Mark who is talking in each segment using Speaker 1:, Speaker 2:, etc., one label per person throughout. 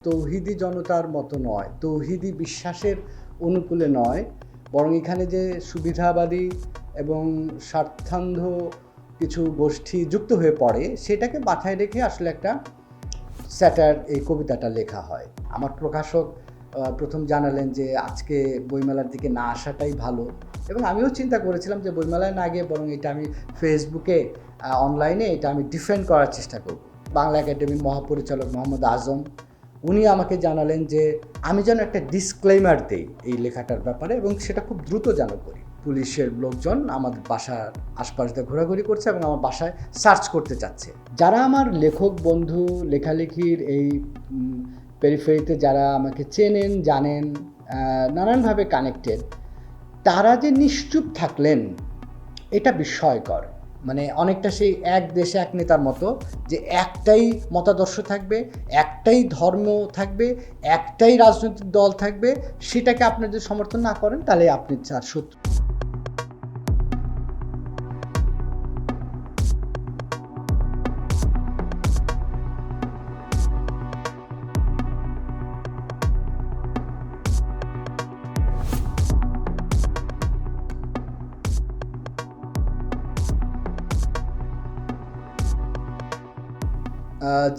Speaker 1: তৌহিদি জনতার মতো নয়, তৌহিদি বিশ্বাসের অনুকূলে নয়, বরং এখানে যে সুবিধাবাদী এবং স্বার্থান্ধ কিছু গোষ্ঠী যুক্ত হয়ে পড়ে সেটাকে মাথায় রেখে আসলে একটা স্যাটার এই কবিতাটা লেখা হয়। আমার প্রকাশক প্রথম জানালেন যে আজকে বইমেলার দিকে না আসাটাই ভালো, এবং আমিও চিন্তা করেছিলাম যে বইমেলায় না গিয়ে বরং এটা আমি ফেসবুকে অনলাইনে এটা আমি ডিফেন্ড করার চেষ্টা করব। বাংলা একাডেমির মহাপরিচালক মোহাম্মদ আজম উনি আমাকে জানালেন যে আমি যেন একটা ডিসক্লেইমার দেই এই লেখাটার ব্যাপারে, এবং সেটা খুব দ্রুত যেন করি। পুলিশের লোকজন আমাদের বাসার আশপাশ দিয়ে ঘোরাঘুরি করছে এবং আমার বাসায় সার্চ করতে চাচ্ছে। যারা আমার লেখক বন্ধু, লেখালেখির এই পেরিফেরিতে যারা আমাকে চেনেন, জানেন, নানানভাবে কানেক্টেড, তারা যে নিশ্চুপ থাকলেন এটা বিস্ময়কর। মানে অনেকটা সেই এক দেশে এক নেতার মতো, যে একটাই মতাদর্শ থাকবে, একটাই ধর্ম থাকবে, একটাই রাজনৈতিক দল থাকবে, সেটাকে আপনি যদি সমর্থন না করেন তাহলে আপনি তার শত্রু।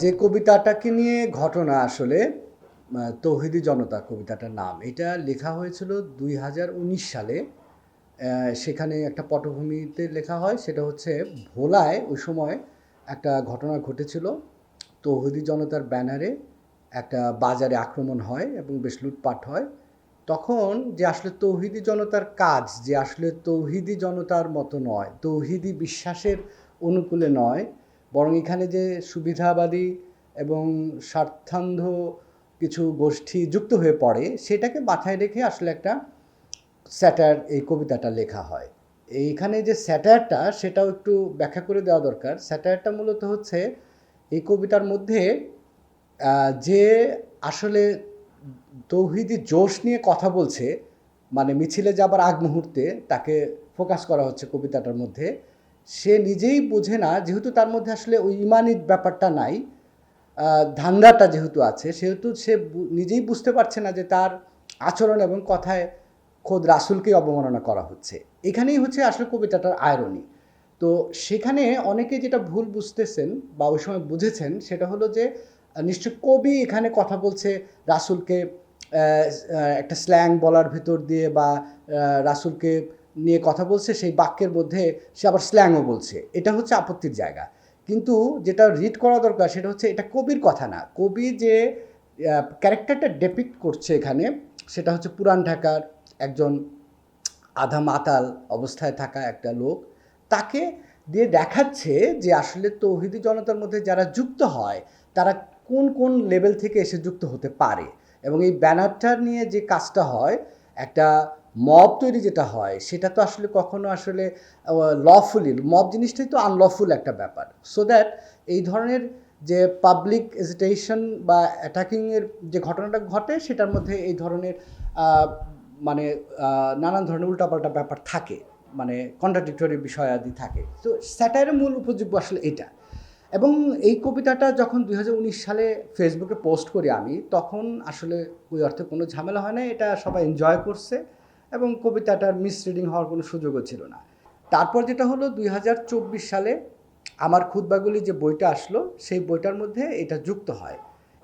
Speaker 1: যে কবিতাটাকে নিয়ে ঘটনা আসলে তৌহিদি জনতা কবিতাটার নাম, এটা লেখা হয়েছিল 2019 সালে। সেখানে একটা পটভূমিতে লেখা হয়, সেটা হচ্ছে ভোলায় ওই সময় একটা ঘটনা ঘটেছিল। তৌহিদি জনতার ব্যানারে একটা বাজারে আক্রমণ হয় এবং বেশ লুটপাট হয়। তখন যে আসলে তৌহিদি জনতার কাজ যে আসলে তৌহিদি জনতার মতো নয়, তৌহিদি বিশ্বাসের অনুকূলে নয়, বরং এখানে যে সুবিধাবাদী এবং স্বার্থান্ধ কিছু গোষ্ঠী যুক্ত হয়ে পড়ে সেটাকে মাথায় রেখে আসলে একটা স্যাটার এই কবিতাটা লেখা হয়। এইখানে যে স্যাটারটা সেটাও একটু ব্যাখ্যা করে দেওয়া দরকার। স্যাটারটা মূলত হচ্ছে এই কবিতার মধ্যে যে আসলে তৌহিদি জোশ নিয়ে কথা বলছে, মানে মিছিলে যাবার আগ মুহূর্তে তাকে ফোকাস করা হচ্ছে কবিতাটার মধ্যে। সে নিজেই বোঝে না, যেহেতু তার মধ্যে আসলে ওই ইমানি ব্যাপারটা নাই, ধান্দাটা যেহেতু আছে, সেহেতু সে নিজেই বুঝতে পারছে না যে তার আচরণ এবং কথায় খোদ রাসূলকেই অবমাননা করা হচ্ছে। এখানেই হচ্ছে আসলে কবিতাটার আয়রনি। তো সেখানে অনেকে যেটা ভুল বুঝতেছেন বা ওই সময় বুঝেছেন, সেটা হলো যে নিশ্চয় কবি এখানে কথা বলছে রাসূলকে একটা স্ল্যাং বলার ভিতর দিয়ে, বা রাসূলকে নিয়ে কথা বলছে, সেই বাক্যের মধ্যে সে আবার স্ল্যাংও বলছে। এটা হচ্ছে আপত্তির জায়গা। কিন্তু যেটা রিড করা দরকার সেটা হচ্ছে এটা কবির কথা না। কবি যে ক্যারেক্টারটা ডেপিক্ট করছে এখানে, সেটা হচ্ছে পুরান ঢাকার একজন আধা মাতাল অবস্থায় থাকা একটা লোক, তাকে দিয়ে দেখাচ্ছে যে আসলে তৌহিদি জনতার মধ্যে যারা যুক্ত হয় তারা কোন কোন লেভেল থেকে এসে যুক্ত হতে পারে। এবং এই ব্যানারটা নিয়ে যে কাজটা হয়, একটা মব তৈরি যেটা হয়, সেটা তো আসলে কখনো আসলে লফুলি, মব জিনিসটাই তো আনলফুল একটা ব্যাপার। সো দ্যাট এই ধরনের যে পাবলিক এজিটেশন বা অ্যাটাকিংয়ের যে ঘটনাটা ঘটে, সেটার মধ্যে এই ধরনের মানে নানান ধরনের উল্টাপাল্টা ব্যাপার থাকে, মানে কন্ট্রাডিক্টরি বিষয়াদি থাকে। তো স্যাটায়ারের মূল উপযোগ্য আসলে এটা। এবং এই কবিতাটা যখন 2019 সালে ফেসবুকে পোস্ট করি আমি, তখন আসলে ওই অর্থে কোনো ঝামেলা হয় না, এটা সবাই এনজয় করছে এবং কবিতাটার মিসরিডিং হওয়ার কোনো সুযোগও ছিল না। তারপর যেটা হলো 2024 সালে আমার খুতবাগুলি যে বইটা আসলো, সেই বইটার মধ্যে এটা যুক্ত হয়।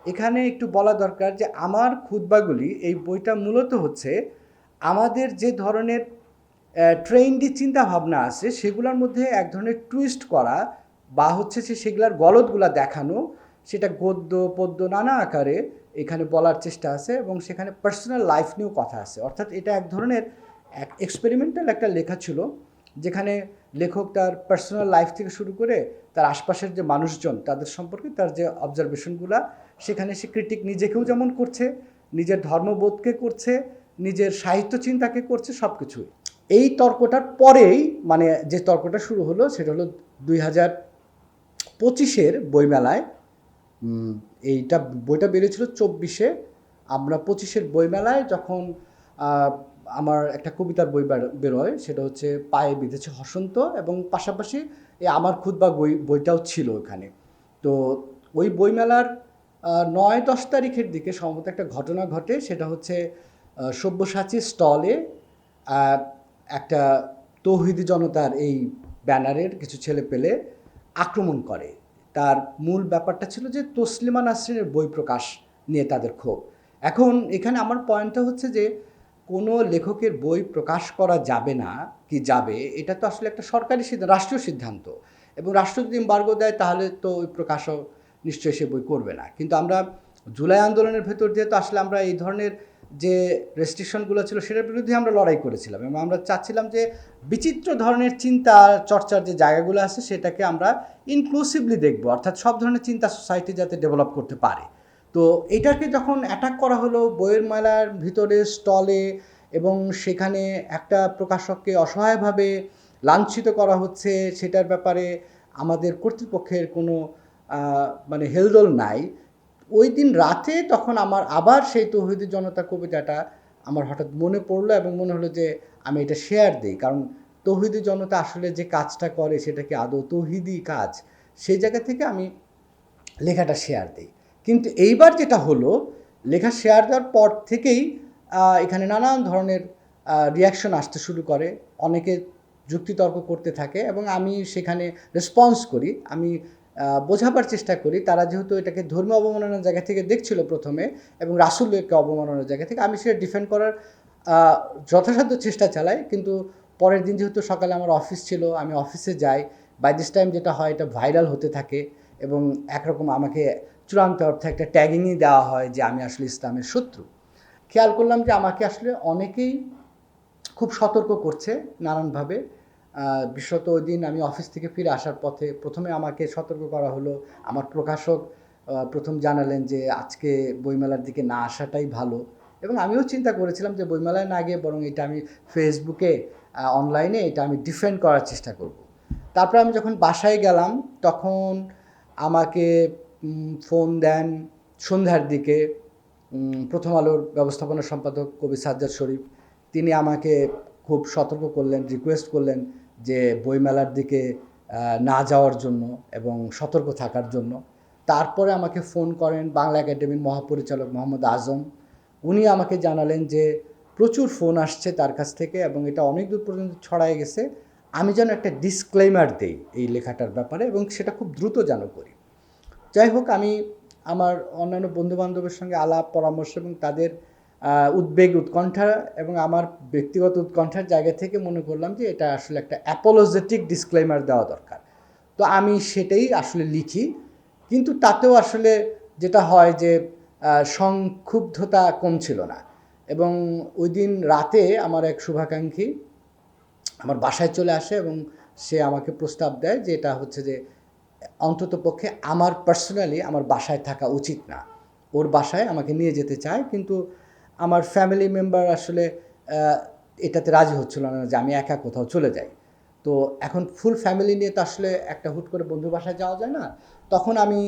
Speaker 1: এখানে একটু বলা দরকার যে আমার খুতবাগুলি, এই বইটা মূলত হচ্ছে আমাদের যে ধরনের ট্রেন্ডি চিন্তাভাবনা আছে সেগুলোর মধ্যে এক ধরনের টুইস্ট করা, বা হচ্ছে সেগুলার গলদগুলা দেখানো, সেটা গদ্য পদ্য নানা আকারে এখানে বলার চেষ্টা আছে, এবং সেখানে পার্সোনাল লাইফ নিয়েও কথা আছে। অর্থাৎ এটা এক ধরনের এক্সপেরিমেন্টাল একটা লেখা ছিল, যেখানে লেখক তার পার্সোনাল লাইফ থেকে শুরু করে তার আশপাশের যে মানুষজন তাদের সম্পর্কে তার যে অবজারভেশনগুলা, সেখানে সে ক্রিটিক নিজেকেও যেমন করছে, নিজের ধর্মবোধকে করছে, নিজের সাহিত্য চিন্তাকে করছে, সব কিছুই। এই তর্কটার পরেই, মানে যে তর্কটা শুরু হলো সেটা হলো 2025-এর বইমেলায়। এইটা বইটা বেরিয়েছিল 24-এ, আমরা 25-এর বইমেলায় যখন আমার একটা কবিতার বই বেরোয়, সেটা হচ্ছে পায়ে বিঁধেছে হসন্ত, এবং পাশাপাশি এই আমার খুতবা বইটাও ছিল ওখানে। তো ওই বইমেলার 9-10 তারিখের দিকে সম্ভবত একটা ঘটনা ঘটে, সেটা হচ্ছে সব্যসাচী স্টলে একটা তৌহিদি জনতার এই ব্যানারের কিছু ছেলে পেলে আক্রমণ করে। তার মূল ব্যাপারটা ছিল যে তসলিমা নাসরিনের বই প্রকাশ নিয়ে তাদের ক্ষোভ। এখন এখানে আমার পয়েন্টটা হচ্ছে যে কোনো লেখকের বই প্রকাশ করা যাবে না কি যাবে, এটা তো আসলে একটা সরকারি সিদ্ধান্ত, রাষ্ট্রীয় সিদ্ধান্ত, এবং রাষ্ট্র যদি এমবার্গো দেয় তাহলে তো ওই প্রকাশক নিশ্চয়ই সে বই করবে না। কিন্তু আমরা জুলাই আন্দোলনের ভেতর দিয়ে তো আসলে আমরা এই ধরনের যে রেস্ট্রিকশনগুলো ছিল সেটার বিরুদ্ধে আমরা লড়াই করেছিলাম, এবং আমরা চাচ্ছিলাম যে বিচিত্র ধরনের চিন্তা চর্চার যে জায়গাগুলো আছে সেটাকে আমরা ইনক্লুসিভলি দেখব, অর্থাৎ সব ধরনের চিন্তা সোসাইটি যাতে ডেভেলপ করতে পারে। তো এটাকে যখন অ্যাটাক করা হলো বইয়ের মেলার ভিতরে স্টলে, এবং সেখানে একটা প্রকাশককে অসহায়ভাবে লাঞ্ছিত করা হচ্ছে, সেটার ব্যাপারে আমাদের কর্তৃপক্ষের কোনো মানে হেলদোল নাই। ওই দিন রাতে তখন আমার আবার সেই তৌহিদি জনতা কবিতাটা আমার হঠাৎ মনে পড়লো, এবং মনে হলো যে আমি এটা শেয়ার দিই, কারণ তৌহিদি জনতা আসলে যে কাজটা করে সেটা কি আদৌ তৌহিদি কাজ, সেই জায়গা থেকে আমি লেখাটা শেয়ার দিই। কিন্তু এইবার যেটা হলো, লেখা শেয়ার দেওয়ার পর থেকেই এখানে নানান ধরনের রিয়াকশন আসতে শুরু করে, অনেকে যুক্তিতর্ক করতে থাকে, এবং আমি সেখানে রেসপন্স করি। আমি বোঝাবার চেষ্টা করি তারা যেহেতু এটাকে ধর্মীয় অবমাননার জায়গা থেকে দেখছিল প্রথমে, এবং রাসূলকে অবমাননার জায়গা থেকে, আমি সেটা ডিফেন্ড করার যথাসাধ্য চেষ্টা চালাই। কিন্তু পরের দিন যেহেতু সকালে আমার অফিস ছিল, আমি অফিসে যাই, বাই দিস টাইম যেটা হয় এটা ভাইরাল হতে থাকে, এবং একরকম আমাকে চূড়ান্ত অর্থে একটা ট্যাগিংই দেওয়া হয় যে আমি আসলে ইসলামের শত্রু। খেয়াল করলাম যে আমাকে আসলে অনেকেই খুব সতর্ক করছে নানানভাবে। বিশেষত ওই দিন আমি অফিস থেকে ফিরে আসার পথে প্রথমে আমাকে সতর্ক করা হলো। আমার প্রকাশক প্রথম জানালেন যে আজকে বইমেলার দিকে না আসাটাই ভালো, এবং আমিও চিন্তা করেছিলাম যে বইমেলায় না গিয়ে বরং এটা আমি ফেসবুকে অনলাইনে এটা আমি ডিফেন্ড করার চেষ্টা করব। তারপরে আমি যখন বাসায় গেলাম তখন আমাকে ফোন দেন সন্ধ্যার দিকে প্রথম আলোর ব্যবস্থাপনা সম্পাদক কবি সাজ্জাদ শরীফ। তিনি আমাকে খুব সতর্ক করলেন, রিকোয়েস্ট করলেন যে বইমেলার দিকে না যাওয়ার জন্য এবং সতর্ক থাকার জন্য। তারপরে আমাকে ফোন করেন বাংলা একাডেমির মহাপরিচালক মোহাম্মদ আজম। উনি আমাকে জানালেন যে প্রচুর ফোন আসছে তার কাছ থেকে, এবং এটা অনেক দূর পর্যন্ত ছড়ায় গেছে, আমি যেন একটা ডিসক্লেইমার দেই এই লেখাটার ব্যাপারে, এবং সেটা খুব দ্রুত যেন করি। যাই হোক, আমি আমার অন্যান্য বন্ধুবান্ধবের সঙ্গে আলাপ পরামর্শ এবং তাদের উদ্বেগ উৎকণ্ঠা এবং আমার ব্যক্তিগত উৎকণ্ঠার জায়গা থেকে মনে করলাম যে এটা আসলে একটা অ্যাপোলজেটিক ডিসক্লেইমার দেওয়া দরকার। তো আমি সেটাই আসলে লিখি, কিন্তু তাতেও আসলে যেটা হয় যে সংক্ষুব্ধতা কমছিল না। এবং ওই দিন রাতে আমার এক শুভাকাঙ্ক্ষী আমার বাসায় চলে আসে, এবং সে আমাকে প্রস্তাব দেয় যে এটা হচ্ছে যে অন্ততপক্ষে আমার পার্সোনালি আমার বাসায় থাকা উচিত না। ওর বাসায় আমাকে নিয়ে যেতে চায়, কিন্তু আমার ফ্যামিলি মেম্বার আসলে এটাতে রাজি হচ্ছিল না যে আমি একা কোথাও চলে যাই। তো এখন ফুল ফ্যামিলি নিয়ে তো আসলে একটা হুট করে বন্ধুর বাসায় যাওয়া যায় না। তখন আমি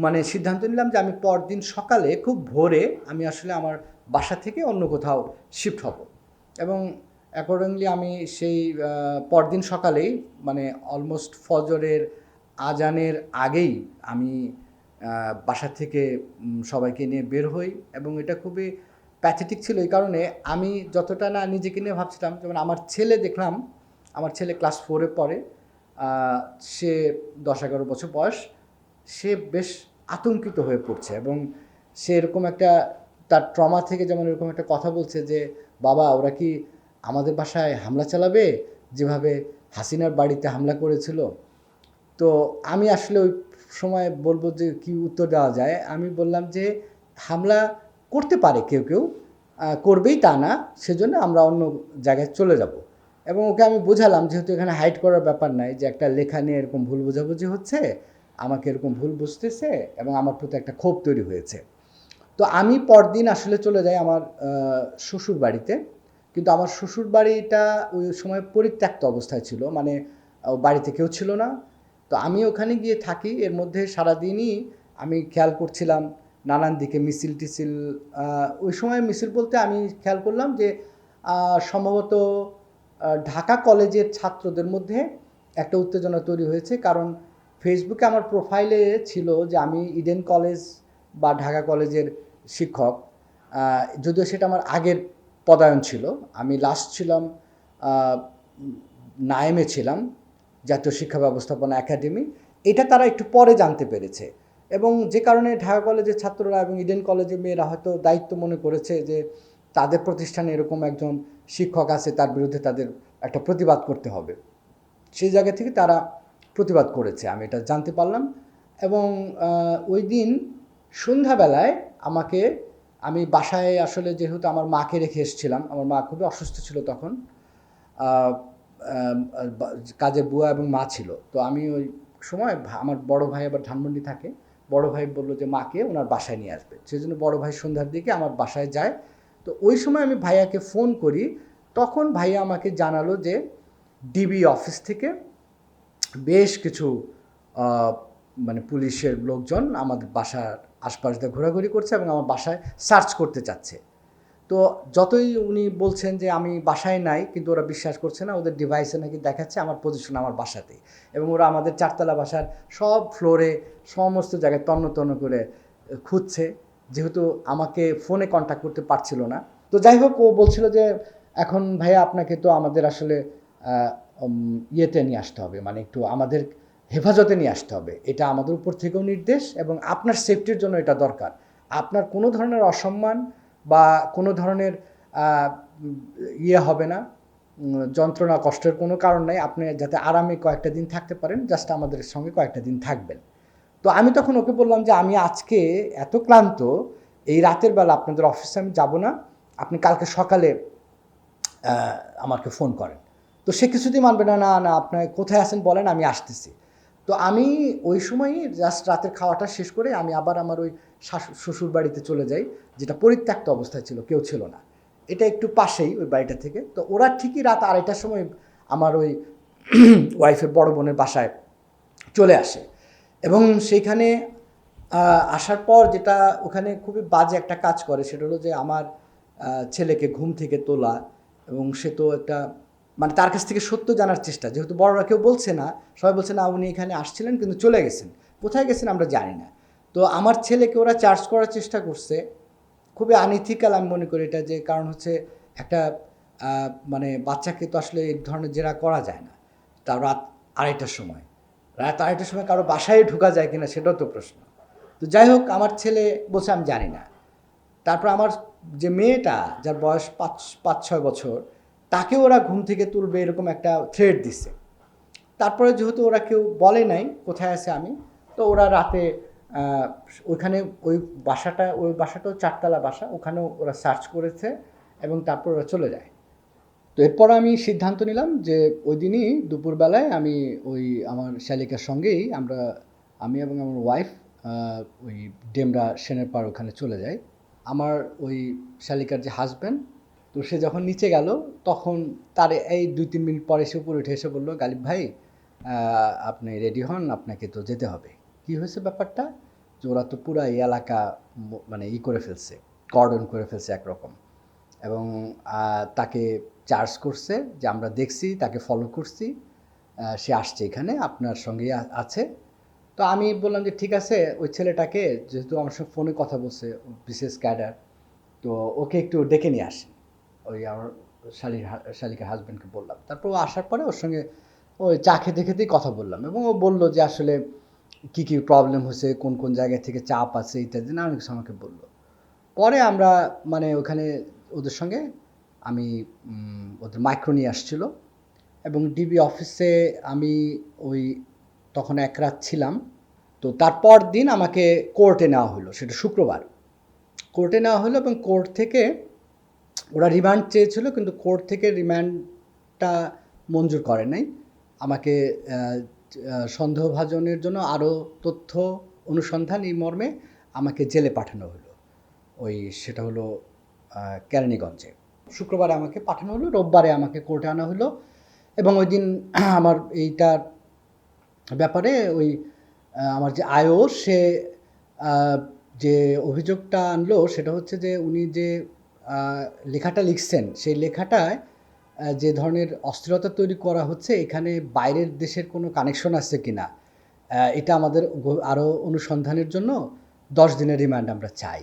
Speaker 1: মানে সিদ্ধান্ত নিলাম যে আমি পরদিন সকালে খুব ভোরে আমি আসলে আমার বাসা থেকে অন্য কোথাও শিফট হব, এবং অ্যাকর্ডিংলি আমি সেই পরদিন সকালেই মানে অলমোস্ট ফজরের আজানের আগেই আমি বাসা থেকে সবাইকে নিয়ে বের হই। এবং এটা খুবই প্যাথেটিক ছিল এই কারণে, আমি যতটা না নিজেকে নিয়ে ভাবছিলাম, যেমন আমার ছেলে দেখলাম, আমার ছেলে ক্লাস 4-এ পড়ে, সে 10-11 বছর বয়স, সে বেশ আতঙ্কিত হয়ে পড়ছে, এবং সে এরকম একটা তার ট্রমা থেকে যেমন এরকম একটা কথা বলছে যে বাবা ওরা কি আমাদের বাসায় হামলা চালাবে যেভাবে হাসিনার বাড়িতে হামলা করেছিল। তো আমি আসলে ওই সময় বলবো যে কি উত্তর দেওয়া যায়। আমি বললাম যে হামলা করতে পারে কেউ কেউ, করবেই তা না, সেজন্য আমরা অন্য জায়গায় চলে যাব। এবং ওকে আমি বোঝালাম যেহেতু এখানে হাইড করার ব্যাপার নাই, যে একটা লেখা নিয়ে এরকম ভুল বোঝাবুঝি হচ্ছে, আমাকে এরকম ভুল বুঝতেছে এবং আমার প্রতি একটা ক্ষোভ তৈরি হয়েছে। তো আমি পরদিন আসলে চলে যাই আমার শ্বশুর বাড়িতে, কিন্তু আমার শ্বশুর বাড়িটা ওই সময় পরিত্যক্ত অবস্থায় ছিল, মানে বাড়িতে কেউ ছিল না। তো আমি ওখানে গিয়ে থাকি, এর মধ্যে সারাদিনই আমি খেয়াল করছিলাম নানান দিকে মিছিল টিছিল। ওই সময় মিছিল বলতে আমি খেয়াল করলাম যে সম্ভবত ঢাকা কলেজের ছাত্রদের মধ্যে একটা উত্তেজনা তৈরি হয়েছে, কারণ ফেসবুকে আমার প্রোফাইলে ছিল যে আমি ইডেন কলেজ বা ঢাকা কলেজের শিক্ষক, যদিও সেটা আমার আগের পদায়ন ছিল। আমি লাস্ট ছিলাম নাইমে ছিলাম, জাতীয় শিক্ষা ব্যবস্থাপনা একাডেমি। এটা তারা একটু পরে জানতে পেরেছে এবং যে কারণে ঢাকা কলেজের ছাত্ররা এবং ইডেন কলেজের মেয়েরা হয়তো দায়িত্ব মনে করেছে যে তাদের প্রতিষ্ঠানে এরকম একজন শিক্ষক আছে, তার বিরুদ্ধে তাদের একটা প্রতিবাদ করতে হবে। সেই জায়গা থেকে তারা প্রতিবাদ করেছে, আমি এটা জানতে পারলাম। এবং ওই দিন সন্ধ্যাবেলায় আমি বাসায় আসলে যেহেতু আমার মাকে রেখে এসেছিলাম, আমার মা খুবই অসুস্থ ছিল তখন, কাজের বুয়া এবং মা ছিল। তো আমি ওই সময় আমার বড় ভাই আবার ধানমন্ডি থাকে, বড় ভাই বললো যে মাকে ওনার বাসায় নিয়ে আসবে, সেই জন্য বড় ভাই সন্ধ্যার দিকে আমার বাসায় যায়। তো ওই সময় আমি ভাইয়াকে ফোন করি, তখন ভাইয়া আমাকে জানালো যে ডিবি অফিস থেকে বেশ কিছু মানে পুলিশের লোকজন আমাদের বাসার আশপাশ দিয়ে ঘোরাঘুরি করছে এবং আমার বাসায় সার্চ করতে চাচ্ছে। তো যতই উনি বলছেন যে আমি বাসায় নাই, কিন্তু ওরা বিশ্বাস করছে না, ওদের ডিভাইসে নাকি দেখাচ্ছে আমার পজিশন আমার বাসাতেই, এবং ওরা আমাদের 4তলা বাসার সব ফ্লোরে সমস্ত জায়গায় তন্ন তন্ন করে খুঁজছে, যেহেতু আমাকে ফোনে কন্ট্যাক্ট করতে পারছিল না। তো যাই হোক, ও বলছিল যে এখন ভাইয়া আপনাকে তো আমাদের আসলে ইয়েতে নিয়ে আসতে হবে, মানে একটু আমাদের হেফাজতে নিয়ে আসতে হবে, এটা আমাদের উপর থেকেও নির্দেশ এবং আপনার সেফটির জন্য এটা দরকার। আপনার কোনো ধরনের অসম্মান বা কোনো ধরনের ইয়ে হবে না, যন্ত্রণা কষ্টের কোনো কারণ নাই, আপনি যাতে আরামে কয়েকটা দিন থাকতে পারেন, জাস্ট আমাদের সঙ্গে কয়েকটা দিন থাকবেন। তো আমি তখন ওকে বললাম যে আমি আজকে এত ক্লান্ত, এই রাতের বেলা আপনাদের অফিসে আমি যাব না, আপনি কালকে সকালে আমাকে ফোন করেন। তো সে কিছুতেই মানবে না, না না আপনার কোথায় আছেন বলেন, আমি আসতেছি। তো আমি ওই সময়ই জাস্ট রাতের খাওয়াটা শেষ করে আমি আবার আমার ওই শ্বশুর বাড়িতে চলে যাই, যেটা পরিত্যক্ত অবস্থায় ছিল, কেউ ছিল না, এটা একটু পাশেই ওই বাড়িটা থেকে। তো ওরা ঠিকই রাত 2:30টার সময় আমার ওই ওয়াইফের বড় বোনের বাসায় চলে আসে এবং সেইখানে আসার পর যেটা ওখানে খুবই বাজে একটা কাজ করে, সেটা হলো যে আমার ছেলেকে ঘুম থেকে তোলা, এবং সে তো একটা মানে তার কাছ থেকে সত্য জানার চেষ্টা, যেহেতু বড়রা কেউ বলছে না, সবাই বলছে না উনি এখানে আসছিলেন কিন্তু চলে গেছেন, কোথায় গেছেন আমরা জানি না। তো আমার ছেলেকে ওরা চার্জ করার চেষ্টা করছে, খুবই আনইথিক্যাল আমি মনে করি এটা, যে কারণ হচ্ছে একটা মানে বাচ্চাকে তো আসলে এই ধরনের জেরা করা যায় না, তা রাত 2:30টার সময় কারো বাসায় ঢোকা যায় কিনা সেটাও তো প্রশ্ন। তো যাই হোক, আমার ছেলে বলছে আমি জানি না। তারপর আমার যে মেয়েটা, যার বয়স 5-6 বছর, তাকে ওরা ঘুম থেকে তুলবে এরকম একটা থ্রেট দিছে। তারপরে যেহেতু ওরা কেউ বলে নাই কোথায় আছে আমি, তো ওরা রাতে ওইখানে ওই বাসাটাও 4তলা বাসা, ওখানেও ওরা সার্চ করেছে এবং তারপর ওরা চলে যায়। তো এরপর আমি সিদ্ধান্ত নিলাম যে ওই দিনই দুপুরবেলায় আমি ওই আমার শালিকার সঙ্গেই আমি এবং আমার ওয়াইফ ওই ডেমরা সেনের পাড় ওখানে চলে যাই। আমার ওই শালিকার যে হাজব্যান্ড, তো সে যখন নিচে গেল, তখন তার এই 2-3 মিনিট পরে সে উপরে উঠে এসে বললো, গালিব ভাই আপনি রেডি হন, আপনাকে তো যেতে হবে। কি হয়েছে ব্যাপারটা, যে ওরা তো পুরো এই এলাকা মানে করে ফেলছে, কর্ডন করে ফেলছে একরকম, এবং তাকে চার্জ করছে যে আমরা দেখছি, তাকে ফলো করছি, সে আসছে এখানে আপনার সঙ্গেই আছে। তো আমি বললাম যে ঠিক আছে, ওই ছেলেটাকে, যেহেতু আমার সঙ্গে ফোনে কথা বলছে বিশেষ ক্যাডার, তো ওকে একটু ডেকে নিয়ে আসেন। ওই আমার শালিকার হাজব্যান্ডকে বললাম। তারপর ও আসার পরে ওর সঙ্গে ওই চা খেতে খেতেই কথা বললাম, এবং ও বললো যে আসলে কী কী প্রবলেম হয়েছে, কোন কোন জায়গা থেকে চাপ আছে ইত্যাদি না অনেক কিছু আমাকে বললো। পরে আমরা মানে ওখানে ওদের সঙ্গে আমি ওদের মাইক্রো নিয়ে আসছিলো, এবং ডিবি অফিসে আমি ওই তখন এক রাত ছিলাম। তো তারপর দিন আমাকে কোর্টে নেওয়া হলো, সেটা শুক্রবার কোর্টে নেওয়া হলো, এবং কোর্ট থেকে ওরা রিমান্ড চেয়েছিল, কিন্তু কোর্ট থেকে রিমান্ডটা মঞ্জুর করে নাই। আমাকে সন্দেহভাজনের জন্য আরও তথ্য অনুসন্ধান এই মর্মে আমাকে জেলে পাঠানো হলো, সেটা হলো কেরানীগঞ্জে। শুক্রবারে আমাকে পাঠানো হলো, রোববারে আমাকে কোর্টে আনা হলো, এবং ওই দিন আমার এইটার ব্যাপারে আমার যে আয়ও, সে যে অভিযোগটা আনলো সেটা হচ্ছে যে উনি যে লেখাটা লিখছেন, সেই লেখাটায় যে ধরনের অস্থিরতা তৈরি করা হচ্ছে, এখানে বাইরের দেশের কোনো কানেকশন আছে কি না, এটা আমাদের আরও অনুসন্ধানের জন্য 10 দিনের রিমান্ড আমরা চাই।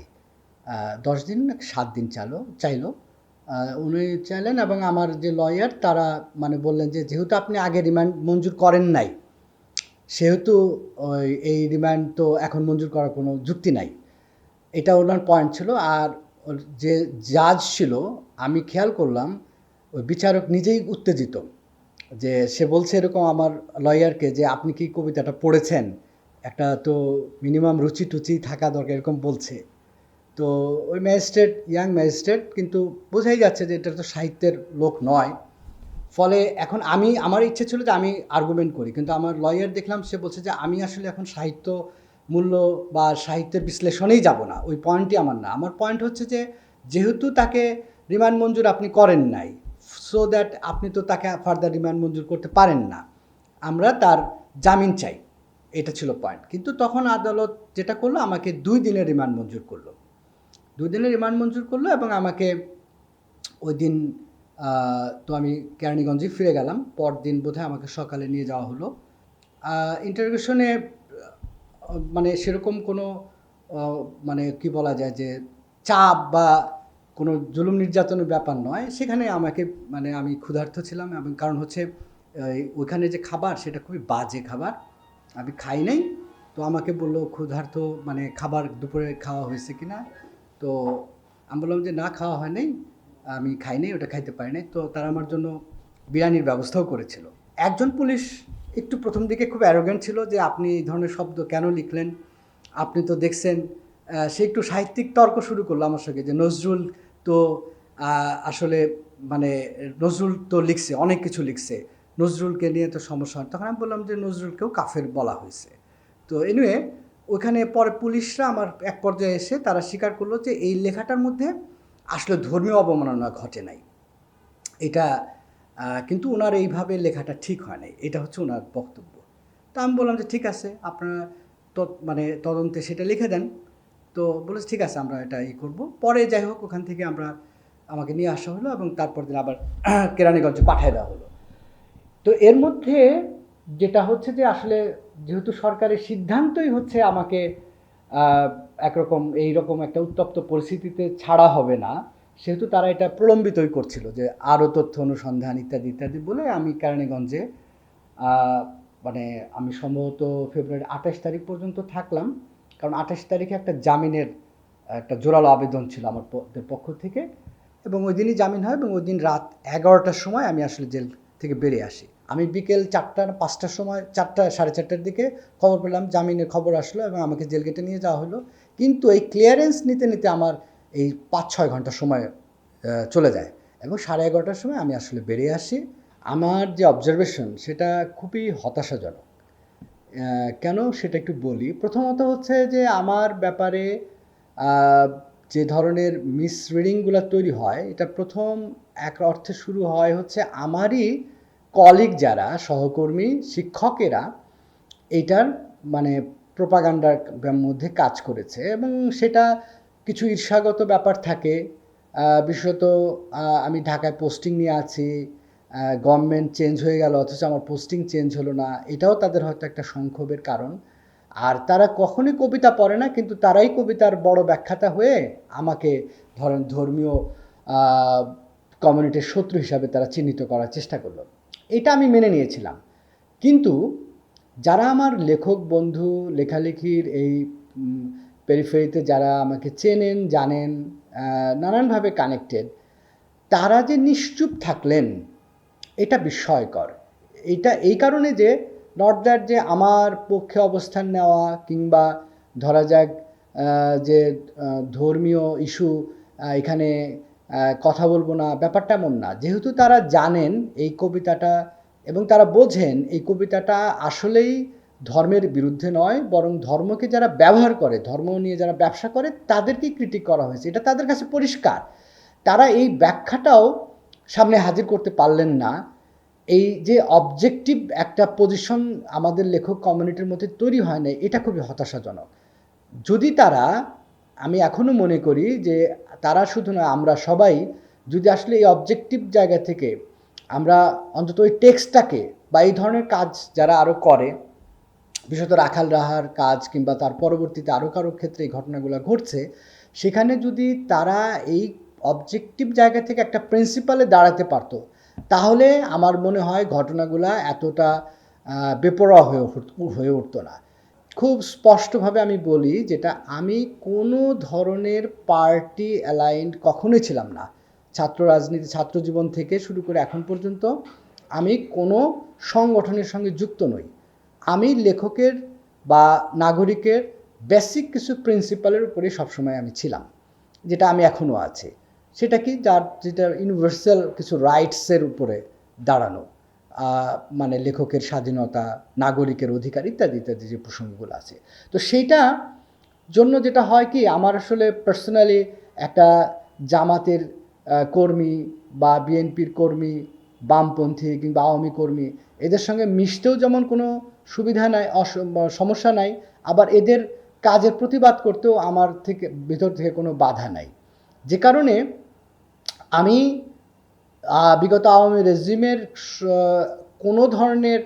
Speaker 1: 10 দিন না 7 দিন চাইলো। উনি চাইলেন এবং আমার যে লয়ার তারা মানে বললেন যে যেহেতু আপনি আগে রিমান্ড মঞ্জুর করেন নাই, সেহেতু এই রিমান্ড তো এখন মঞ্জুর করার কোনো যুক্তি নাই। এটা ওনার পয়েন্ট ছিল। আর যে জাজ ছিল, আমি খেয়াল করলাম ওই বিচারক নিজেই উত্তেজিত, যে সে বলছে এরকম আমার লয়ারকে যে আপনি কি কবিতাটা পড়েছেন, একটা তো মিনিমাম রুচি টুচি থাকা দরকার, এরকম বলছে। তো ওই ম্যাজিস্ট্রেট, ইয়াং ম্যাজিস্ট্রেট, কিন্তু বোঝাই যাচ্ছে যে এটা তো সাহিত্যের লোক নয়। ফলে এখন আমার ইচ্ছে ছিল যে আমি আর্গুমেন্ট করি, কিন্তু আমার লয়ার দেখলাম সে বলছে যে আমি আসলে এখন সাহিত্য মূল্য বা সাহিত্যের বিশ্লেষণেই যাব না, ওই পয়েন্টই আমার না। আমার পয়েন্ট হচ্ছে যে যেহেতু তাকে রিমান্ড মঞ্জুর আপনি করেন নাই, সো দ্যাট আপনি তো তাকে ফার্দার রিমান্ড মঞ্জুর করতে পারেন না, আমরা তার জামিন চাই, এটা ছিল পয়েন্ট। কিন্তু তখন আদালত যেটা করলো, আমাকে 2 দিনের রিমান্ড মঞ্জুর করলো। 2 দিনের রিমান্ড মঞ্জুর করলো এবং আমাকে ওই দিন তো আমি কেরানীগঞ্জে ফিরে গেলাম। পরদিন বোধহয় আমাকে সকালে নিয়ে যাওয়া হলো। ইন্টারোগেশনে মানে সেরকম কোনো মানে কি বলা যায় যে চাপ বা কোনো জুলুম নির্যাতনের ব্যাপার নয়। সেখানে আমাকে মানে আমি ক্ষুধার্ত ছিলাম, এবং কারণ হচ্ছে ওইখানে যে খাবার সেটা খুবই বাজে খাবার, আমি খাই নাই। তো আমাকে বললো ক্ষুধার্ত, মানে খাবার দুপুরে খাওয়া হয়েছে কিনা। তো আমি বললাম যে না, খাওয়া হয় নাই, আমি খাই নাই, ওটা খাইতে পারি নাই। তো তারা আমার জন্য বিরিয়ানির ব্যবস্থাও করেছিল। একজন পুলিশ একটু প্রথম দিকে খুব অ্যারোগেন্ট ছিল যে আপনি এই ধরনের শব্দ কেন লিখলেন, আপনি তো দেখছেন। সে একটু সাহিত্যিক তর্ক শুরু করলো আমার সঙ্গে যে নজরুল তো আসলে মানে নজরুল তো লিখছে, অনেক কিছু লিখছে, নজরুলকে নিয়ে তো সমস্যা হয়। তখন আমি বললাম যে নজরুলকেও কাফের বলা হয়েছে। তো এনিওয়ে ওইখানে পরে পুলিশরা আমার এক পর্যায়ে এসে তারা স্বীকার করলো যে এই লেখাটার মধ্যে আসলে ধর্মীয় অবমাননা ঘটে নাই, এটা কিন্তু ওনার এইভাবে লেখাটা ঠিক হয় নাই, এটা হচ্ছে ওনার বক্তব্য। তা আমি বললাম যে ঠিক আছে, আপনারা মানে তদন্তে সেটা লিখে দেন। তো বলেছে ঠিক আছে, আমরা এটা করবো। পরে যাই হোক ওখান থেকে আমাকে নিয়ে আসা হলো এবং তারপর দিন আবার কেরানীগঞ্জে পাঠিয়ে দেওয়া হলো। তো এর মধ্যে যেটা হচ্ছে যে আসলে যেহেতু সরকারের সিদ্ধান্তই হচ্ছে আমাকে একরকম এইরকম একটা উত্তপ্ত পরিস্থিতিতে ছাড়া হবে না, সেহেতু তারা এটা প্রলম্বিতই করছিল যে আরও তথ্য অনুসন্ধান ইত্যাদি ইত্যাদি বলে আমি কেরানীগঞ্জে মানে আমি সম্ভবত ফেব্রুয়ারি 28 তারিখ পর্যন্ত থাকলাম। কারণ 28 তারিখে একটা জামিনের একটা জোরালো আবেদন ছিল আমার পক্ষ থেকে, এবং ওই দিনই জামিন হয় এবং ওই দিন রাত 11টার সময় আমি আসলে জেল থেকে বেরিয়ে আসি। আমি বিকেল 4টা-5টার সময়, 4টা সাড়ে 4টার দিকে খবর পেলাম, জামিনের খবর আসলো এবং আমাকে জেল গেটে নিয়ে যাওয়া হলো। কিন্তু এই ক্লিয়ারেন্স নিতে নিতে আমার এই 5-6 ঘন্টা সময় চলে যায় এবং 11:30টার সময় আমি আসলে বেরিয়ে আসি। আমার যে অবজারভেশন সেটা খুবই হতাশাজনক। কেন সেটা একটু বলি। প্রথমত হচ্ছে যে আমার ব্যাপারে যে ধরনের মিসরিডিংগুলো তৈরি হয়, এটা প্রথম এক অর্থে শুরু হয় হচ্ছে আমারই কলিগ যারা সহকর্মী শিক্ষকেরা এইটার মানে প্রোপাগান্ডার মধ্যে কাজ করেছে, এবং সেটা কিছু ঈর্ষাগত ব্যাপার থাকে। বিশেষত আমি ঢাকায় পোস্টিং নিয়ে আছি, গভর্নমেন্ট চেঞ্জ হয়ে গেল অথচ আমার পোস্টিং চেঞ্জ হলো না, এটাও তাদের হয়তো একটা সংক্ষোভের কারণ। আর তারা কখনোই কবিতা পড়ে না, কিন্তু তারাই কবিতার বড় ব্যাখ্যাতা হয়ে আমাকে ধরেন ধর্মীয় কমিউনিটির শত্রু হিসাবে তারা চিহ্নিত করার চেষ্টা করলো। এটা আমি মেনে নিয়েছিলাম। কিন্তু যারা আমার লেখক বন্ধু, লেখালেখির এই পেরিফেরিতে যারা আমাকে চেনেন, জানেন, নানানভাবে কানেক্টেড, তারা যে নিশ্চুপ থাকলেন এটা বিস্ময়কর। এটা এই কারণে যে নট দ্যাট যে আমার পক্ষে অবস্থান নেওয়া কিংবা ধরা যাক যে ধর্মীয় ইস্যু এখানে কথা বলবো না, ব্যাপারটা এমন না। যেহেতু তারা জানেন এই কবিতাটা এবং তারা বোঝেন এই কবিতাটা আসলেই ধর্মের বিরুদ্ধে নয়, বরং ধর্মকে যারা ব্যবহার করে, ধর্ম নিয়ে যারা ব্যবসা করে তাদেরকেই ক্রিটিক করা হয়েছে, এটা তাদের কাছে পরিষ্কার। তারা এই ব্যাখ্যাটাও সামনে হাজির করতে পারলেন না। এই যে অবজেক্টিভ একটা পজিশন আমাদের লেখক কমিউনিটির মধ্যে তৈরি হয় না, এটা খুবই হতাশাজনক। যদি তারা, আমি এখনও মনে করি যে তারা শুধু না, আমরা সবাই যদি আসলে এই অবজেক্টিভ জায়গা থেকে আমরা অন্তত ওই টেক্সটটাকে বা এই ধরনের কাজ যারা আরও করে বিশেষত রাখাল রাহার কাজ কিংবা তার পরবর্তীতে আরও কারো ক্ষেত্রে এই ঘটনাগুলো ঘটছে, সেখানে যদি তারা এই অবজেক্টিভ জায়গা থেকে একটা প্রিন্সিপালে দাঁড়াতে পারতো, তাহলে আমার মনে হয় ঘটনাগুলা এতটা বেপরোয়া হয়ে উঠতো না। খুব স্পষ্টভাবে আমি বলি, যেটা আমি কোনো ধরনের পার্টি অ্যালাইন্ড কখনোই ছিলাম না। ছাত্র রাজনীতি, ছাত্র জীবন থেকে শুরু করে এখন পর্যন্ত আমি কোনো সংগঠনের সঙ্গে যুক্ত নই। আমি লেখকের বা নাগরিকের বেসিক কিছু প্রিন্সিপালের উপরে সবসময় আমি ছিলাম, যেটা আমি এখনও আছি। সেটা কি, যেটা ইউনিভার্সাল কিছু রাইটসের উপরে দাঁড়ানো, মানে লেখকের স্বাধীনতা, নাগরিকের অধিকার ইত্যাদি ইত্যাদি যে প্রসঙ্গগুলো আছে। তো সেইটা জন্য যেটা হয় কি, আমার আসলে পার্সোনালি একটা জামাতের কর্মী বা বিএনপির কর্মী, বামপন্থী কিংবা আওয়ামী কর্মী, এদের সঙ্গে মিশতেও যেমন কোনো সুবিধা নাই, সমস্যা নাই, আবার এদের কাজের প্রতিবাদ করতেও আমার ভিতর থেকে কোনো বাধা নাই। যে কারণে আমি বিগত আওয়ামী রেজিমের কোনো ধরনের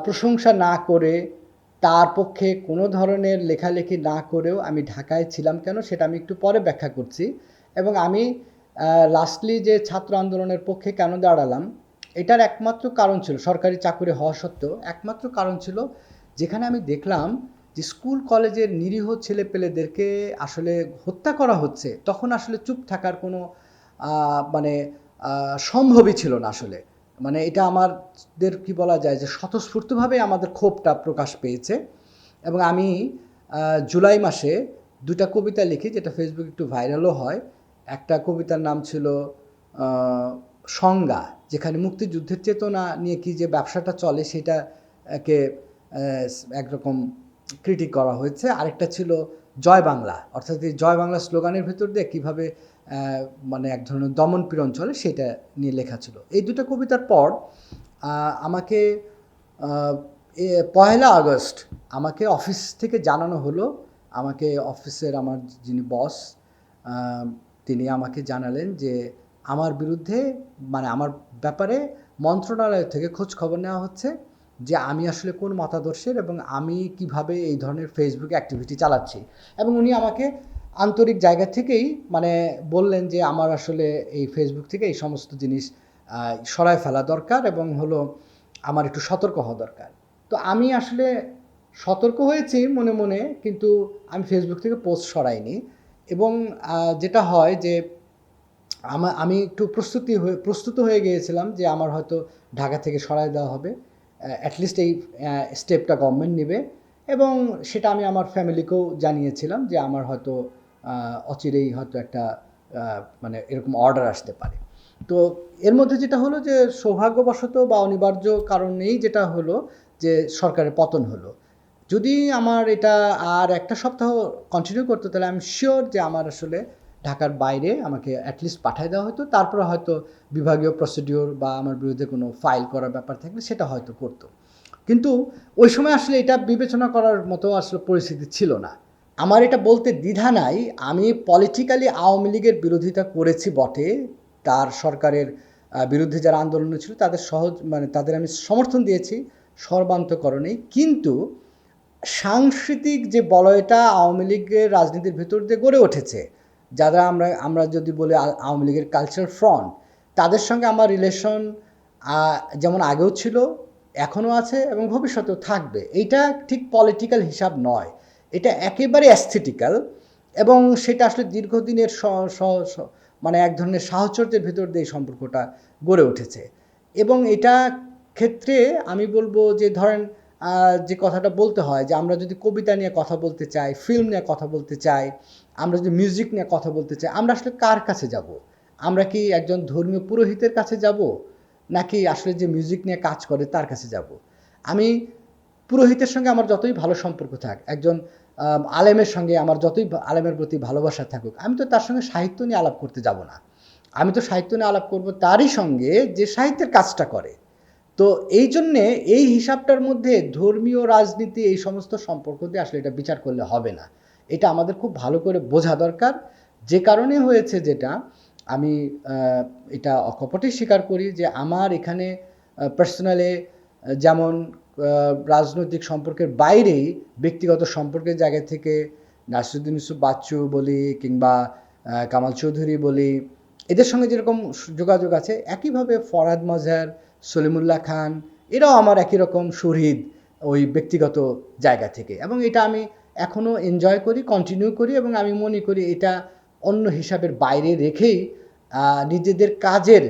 Speaker 1: প্রশংসা না করে, তার পক্ষে কোনো ধরনের লেখালেখি না করেও আমি ঢাকায় ছিলাম কেন, সেটা আমি একটু পরে ব্যাখ্যা করছি। এবং আমি লাস্টলি যে ছাত্র আন্দোলনের পক্ষে কেন দাঁড়ালাম, এটার একমাত্র কারণ ছিল, সরকারি চাকরি হওয়া সত্ত্বেও একমাত্র কারণ ছিল, যেখানে আমি দেখলাম যে স্কুল কলেজের নিরীহ ছেলেপেলেদেরকে আসলে হত্যা করা হচ্ছে, তখন আসলে চুপ থাকার কোনো মানে সম্ভবই ছিল না আসলে। মানে এটা আমাদের কি বলা যায়, যে স্বতঃস্ফূর্তভাবে আমাদের ক্ষোভটা প্রকাশ পেয়েছে। এবং আমি জুলাই মাসে 2টা কবিতা লিখি, যেটা ফেসবুকে একটু ভাইরালও হয়। একটা কবিতার নাম ছিল সংজ্ঞা, যেখানে মুক্তিযুদ্ধের চেতনা নিয়ে কি যে ব্যবসাটা চলে সেটাকে একরকম ক্রিটিক করা হয়েছে। আরেকটা ছিল জয় বাংলা, অর্থাৎ এই জয় বাংলা স্লোগানের ভেতর দিয়ে কীভাবে মানে এক ধরনের দমন পীড়ন চলে সেটা নিয়ে লেখা ছিল। এই 2টা কবিতার পর আমাকে 1 আগস্ট আমাকে অফিস থেকে জানানো হলো, আমাকে অফিসের আমার যিনি বস তিনি আমাকে জানালেন যে আমার বিরুদ্ধে, মানে আমার ব্যাপারে মন্ত্রণালয় থেকে খোঁজ খবর নেওয়া হচ্ছে যে আমি আসলে কোন মতাদর্শের এবং আমি কিভাবে এই ধরনের ফেসবুক অ্যাক্টিভিটি চালাচ্ছি। এবং উনি আমাকে আন্তরিক জায়গা থেকেই মানে বললেন যে আমার আসলে এই ফেসবুক থেকে এই সমস্ত জিনিস সরায় ফেলা দরকার এবং হলো আমার একটু সতর্ক হওয়া দরকার। তো আমি আসলে সতর্ক হয়েছি মনে মনে, কিন্তু আমি ফেসবুক থেকে পোস্ট সরাইনি। এবং যেটা হয় যে আমি একটু প্রস্তুত হয়ে গিয়েছিলাম যে আমার হয়তো ঢাকা থেকে সরায় দেওয়া হবে, অ্যাটলিস্ট এই স্টেপটা গভর্নমেন্ট নেবে। এবং সেটা আমি আমার ফ্যামিলিকেও জানিয়েছিলাম যে আমার হয়তো অচিরেই হয়তো একটা মানে এরকম অর্ডার আসতে পারে। তো এর মধ্যে যেটা হলো যে সৌভাগ্যবশত বা অনিবার্য কারণেই যেটা হলো যে সরকারের পতন হলো। যদি আমার এটা আর একটা সপ্তাহ কন্টিনিউ করতো, তাহলে আমি শিওর যে আমার আসলে ঢাকার বাইরে আমাকে অ্যাটলিস্ট পাঠিয়ে দেওয়া হতো, তারপরে হয়তো বিভাগীয় প্রসিডিওর বা আমার বিরুদ্ধে কোনো ফাইল করার ব্যাপার থাকলে সেটা হয়তো করতো। কিন্তু ওই সময় আসলে এটা বিবেচনা করার মতো আসলে পরিস্থিতি ছিল না। আমার এটা বলতে দ্বিধা নাই, আমি পলিটিক্যালি আওয়ামী লীগের বিরোধিতা করেছি বটে, তার সরকারের বিরুদ্ধে যারা আন্দোলনে ছিল তাদের আমি সমর্থন দিয়েছি সর্বান্তকরণেই। কিন্তু সাংস্কৃতিক যে বলয়টা আওয়ামী লীগের রাজনীতির ভেতর দিয়ে গড়ে উঠেছে, যারা আমরা যদি বলি আওয়ামী লীগের কালচার ফ্রন্ট, তাদের সঙ্গে আমার রিলেশন যেমন আগেও ছিল, এখনও আছে এবং ভবিষ্যতেও থাকবে। এইটা ঠিক পলিটিক্যাল হিসাব নয়, এটা একেবারে অ্যাস্থেটিক্যাল। এবং সেটা আসলে দীর্ঘদিনের মানে এক ধরনের সাহচর্যের ভিতর দিয়ে এই সম্পর্কটা গড়ে উঠেছে। এবং এটা ক্ষেত্রে আমি বলবো যে ধরেন যে কথাটা বলতে হয় যে আমরা যদি কবিতা নিয়ে কথা বলতে চাই, ফিল্ম নিয়ে কথা বলতে চাই, আমরা যদি মিউজিক নিয়ে কথা বলতে চাই, আমরা আসলে কার কাছে যাব? আমরা কি একজন ধর্মীয় পুরোহিতের কাছে যাব, নাকি আসলে যে মিউজিক নিয়ে কাজ করে তার কাছে যাব? আমি পুরোহিতের সঙ্গে আমার যতই ভালো সম্পর্ক থাক, একজন আলেমের সঙ্গে আমার যতই আলেমের প্রতি ভালোবাসা থাকুক, আমি তো তার সঙ্গে সাহিত্য নিয়ে আলাপ করতে যাব না। আমি তো সাহিত্য নিয়ে আলাপ করব তারই সঙ্গে যে সাহিত্যের কাজটা করে। তো এই জন্যে এই হিসাবটার মধ্যে ধর্মীয় রাজনীতি এই সমস্ত সম্পর্ক দিয়ে আসলে এটা বিচার করলে হবে না। এটা আমাদের খুব ভালো করে বোঝা দরকার। যে কারণে হয়েছে যেটা, আমি এটা অকপটেই স্বীকার করি যে আমার এখানে পার্সোনালি যেমন রাজনৈতিক সম্পর্কের বাইরেই ব্যক্তিগত সম্পর্কের জায়গা থেকে নাসিরুদ্দিন ইউসুফ বাচ্চু বলি কিংবা কামাল চৌধুরী বলি, এদের সঙ্গে যেরকম যোগাযোগ আছে, একইভাবে ফরহাদ মজহার, সলিমুল্লাহ খান, এরাও আমার একই রকম শহীদ ওই ব্যক্তিগত জায়গা থেকে, এবং এটা আমি এখনও এনজয় করি, কন্টিনিউ করি, এবং আমি মনে করি এটা অন্য হিসাবের বাইরে রেখেই নিজেদের কাজের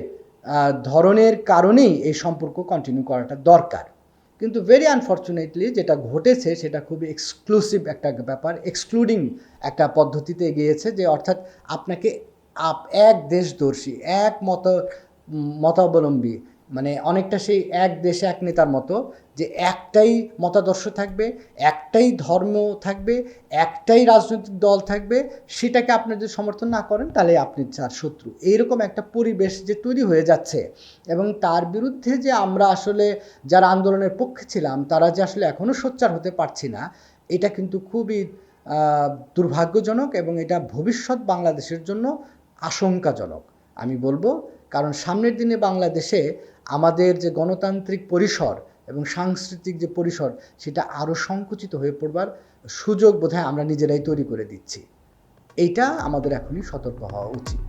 Speaker 1: ধরনের কারণেই এই সম্পর্ক কন্টিনিউ করাটা দরকার। কিন্তু ভেরি আনফর্চুনেটলি যেটা ঘটেছে সেটা খুবই এক্সক্লুসিভ একটা ব্যাপার, এক্সক্লুডিং একটা পদ্ধতিতে গিয়েছে, যে অর্থাৎ আপনাকে এক দেশদর্শী, এক মতাবলম্বী, মানে অনেকটা সেই এক দেশে এক নেতার মতো, যে একটাই মতাদর্শ থাকবে, একটাই ধর্ম থাকবে, একটাই রাজনৈতিক দল থাকবে, সেটাকে আপনি যদি সমর্থন না করেন তাহলে আপনি তার শত্রু। এইরকম একটা পরিবেশ যে তৈরি হয়ে যাচ্ছে, এবং তার বিরুদ্ধে যে আমরা আসলে যারা আন্দোলনের পক্ষে ছিলাম তারা যে আসলে এখনও সোচ্চার হতে পারছি না, এটা কিন্তু খুবই দুর্ভাগ্যজনক, এবং এটা ভবিষ্যৎ বাংলাদেশের জন্য আশঙ্কাজনক আমি বলবো। কারণ সামনের দিনে বাংলাদেশে আমাদের যে গণতান্ত্রিক পরিসর এবং সাংস্কৃতিক যে পরিসর, সেটা আরও সংকুচিত হয়ে পড়বার সুযোগ বোধহয় আমরা নিজেরাই তৈরি করে দিচ্ছি। এইটা আমাদের এখনই সতর্ক হওয়া উচিত।